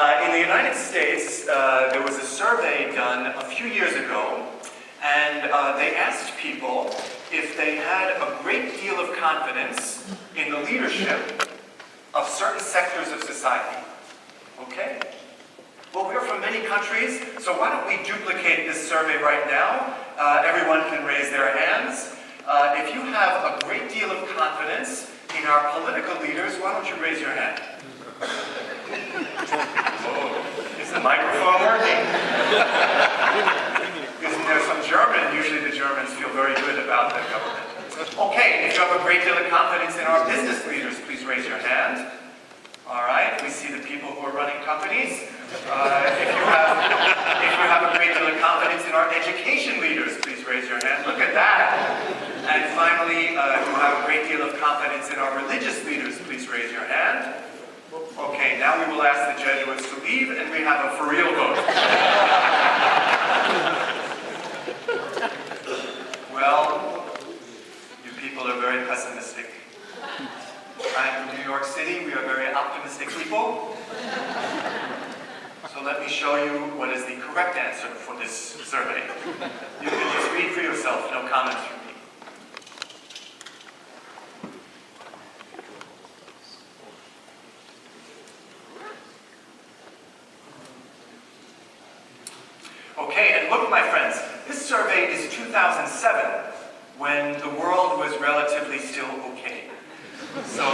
In the United States, there was a survey done a few years ago, and they asked people if they had a great deal of confidence in the leadership of certain sectors of society. Okay? Well, we're from many countries, so why don't we duplicate this survey right now? Everyone can raise their hands. If you have a great deal of confidence in our political leaders, why don't you raise your hand? Oh, is the microphone working? Isn't there some German? Usually the Germans feel very good about the government. Okay, if you have a great deal of confidence in our business leaders, please raise your hand. All right, we see the people who are running companies. If you have a great deal of confidence in our education leaders, please raise your hand. Look at that. And finally, if you have a great deal of confidence in our religious leaders, please raise your hand. Okay, now we will ask the Jesuits to leave, and we have a for real vote. Well, you people are very pessimistic. I'm from New York City. We are very optimistic people. So let me show you what is the correct answer for this survey. You can just read for yourself, no comments from me. Okay, and look, my friends, this survey is 2007, when the world was relatively still okay. So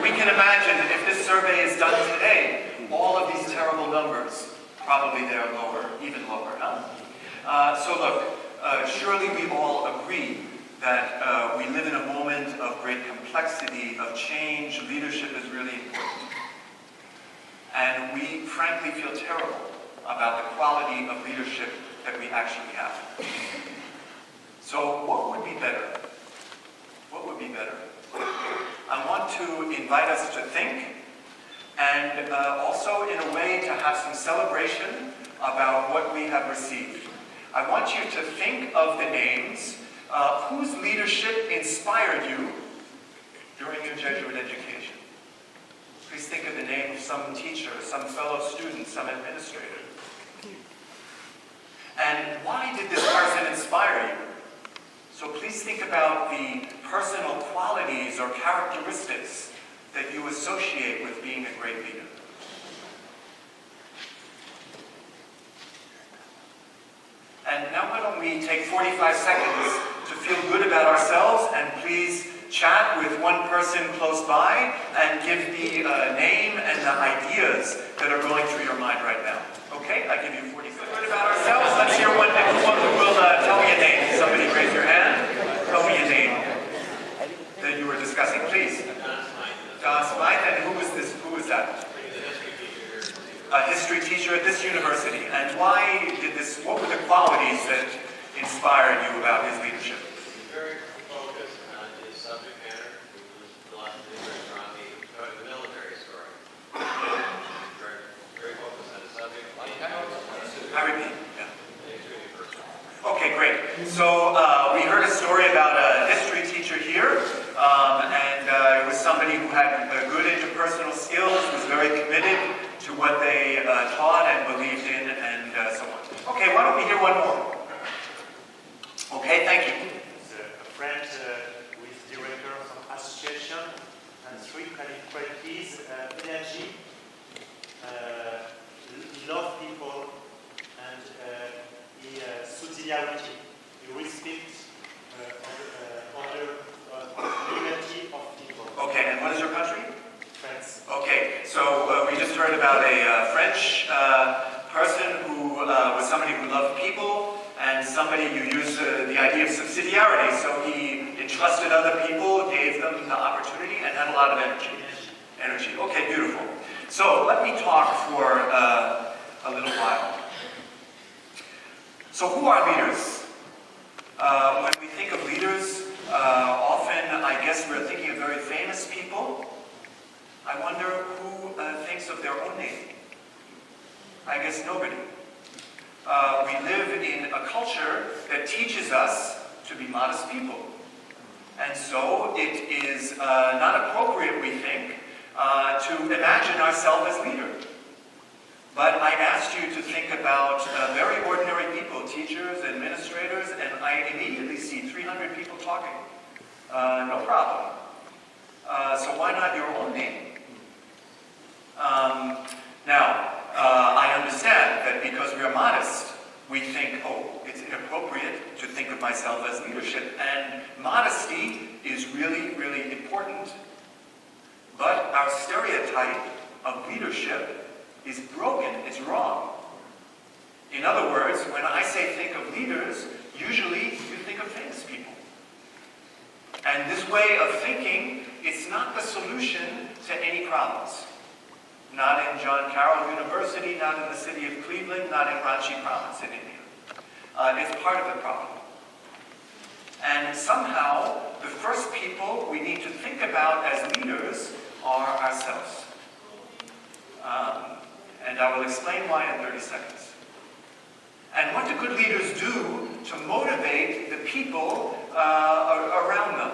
we can imagine that if this survey is done today, all of these terrible numbers, probably they're lower, even lower, huh? So look, surely we all agree that we live in a moment of great complexity, of change. Leadership is really important. And we frankly feel terrible about the quality of leadership that we actually have. So what would be better? What would be better? I want to invite us to think, and also in a way to have some celebration about what we have received. I want you to think of the names whose leadership inspired you during your Jesuit education. Please think of the name of some teacher, some fellow student, some administrator. And why did this person inspire you? So please think about the personal qualities or characteristics that you associate with being a great leader. And now why don't we take 45 seconds to feel good about ourselves, and please chat with one person close by and give the name and the ideas that are going through your mind right now. Okay, I give you 40 seconds. Good about ourselves. Let's hear one who will tell me a name. Somebody raise your hand. Tell me a name that you were discussing, please. Don Smythe, and who was this? Who was that? A history teacher at this university. And why did this? What were the qualities that inspired you about his leadership? Very focused on his subject matter. He was a lot of things around the military story. Very focused on his subject. I repeat. Yeah. Okay, great. So we heard a story about a history teacher here, and it was somebody who had good interpersonal skills, was very committed to what they taught and believed in, and so on. Okay, why don't we hear one more? Okay, thank you. A friend with director of some association, and three qualities: energy, love people, and subsidiarity. You respect unity of people. Okay, and what is your country? France. Okay, so we just heard about a French person who was somebody who loved people, and somebody who used the idea of subsidiarity. So he entrusted other people, gave them the opportunity, and had a lot of energy. Okay, beautiful. So let me talk for a little while. So who are leaders? When we think of leaders, often I guess we're thinking of very famous people. I wonder who thinks of their own name. I guess nobody. We live in a culture that teaches us to be modest people. And so it is not appropriate, we think, to imagine ourselves as leader. But I asked you to think about very ordinary people, teachers, administrators, and I immediately see 300 people talking. No problem. So why not your own name? Now, I understand that because we are modest, we think, oh, it's inappropriate to think of myself as leadership. And modesty is really, really important. But our stereotype of leadership is broken, it's wrong. In other words, when I say think of leaders, usually you think of famous people. And this way of thinking, it's not the solution to any problems. Not in John Carroll University, not in the city of Cleveland, not in Ranchi province in India. It's part of the problem. And somehow, the first people we need to think about as leaders are ourselves. And I will explain why in 30 seconds. And what do good leaders do to motivate the people around them?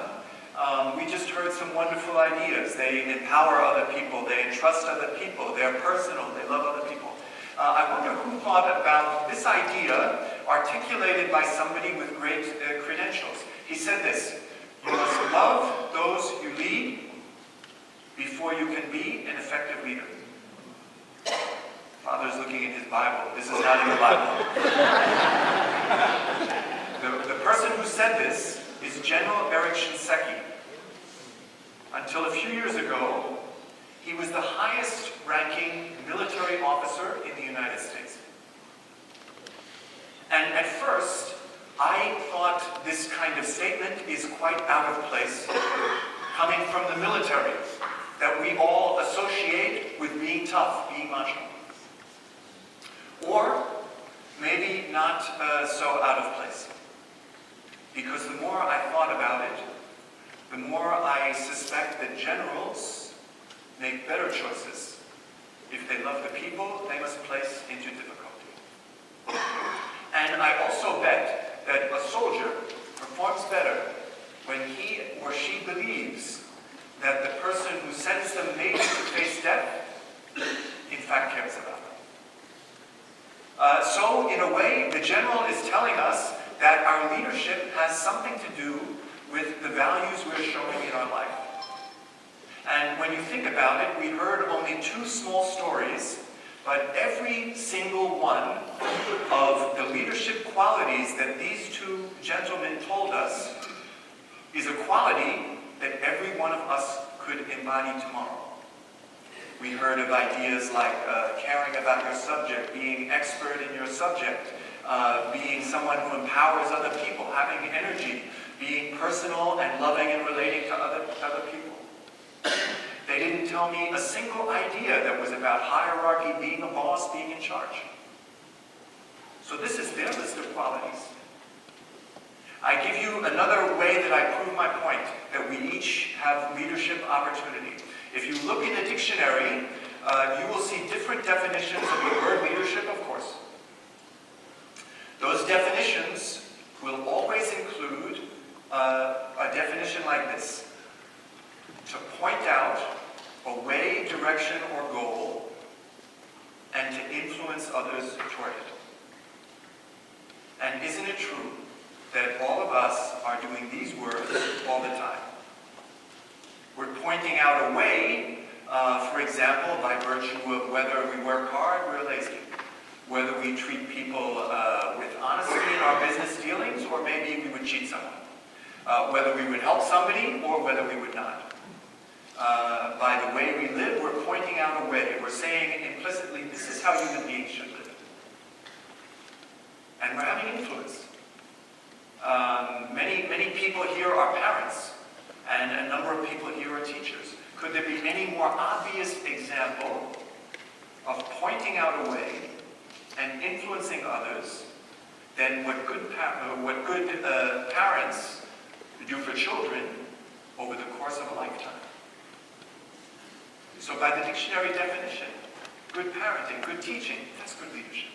We just heard some wonderful ideas. They empower other people. They entrust other people. They're personal. They love other people. I wonder who thought about this idea articulated by somebody with great credentials. He said this: you must love those you lead before you can be an effective leader. Father's looking in his Bible. This is not in the Bible. The person who said this is General Eric Shinseki. Until a few years ago, he was the highest ranking military officer in the United States. And at first, I thought this kind of statement is quite out of place, coming from the military, that we all associate with being tough, being macho. Or maybe not so out of place. Because the more I thought about it, the more I suspect that generals make better choices. If they love the people they must place into difficulty. And I also bet that a soldier performs better when he or she believes that the person who sends them maybe to face death, in fact, cares about them. So, in a way, the general is telling us that our leadership has something to do with the values we're showing in our life. And when you think about it, we heard only 2 small stories, but every single one of the leadership qualities that these 2 gentlemen told us is a quality that every one of us could embody tomorrow. We heard of ideas like caring about your subject, being expert in your subject, being someone who empowers other people, having energy, being personal and loving and relating to other people. They didn't tell me a single idea that was about hierarchy, being a boss, being in charge. So this is their list of qualities. I give you another way that I prove my point, that we each have leadership opportunity. If you look in a dictionary, you will see different definitions of the word leadership, of course. Those definitions will always include a definition like this: to point out a way, direction, or goal, and to influence others toward it. And isn't it true that all of us are doing these words all the time? We're pointing out a way, for example, by virtue of whether we work hard, we're lazy. Whether we treat people with honesty in our business dealings, or maybe we would cheat someone. Whether we would help somebody, or whether we would not. By the way we live, we're pointing out a way. We're saying implicitly, this is how human beings should live. And we're having influence. Many people here are parents, and a number of people here are teachers. Could there be any more obvious example of pointing out a way and influencing others than what good parents do for children over the course of a lifetime? So by the dictionary definition, good parenting, good teaching, that's good leadership.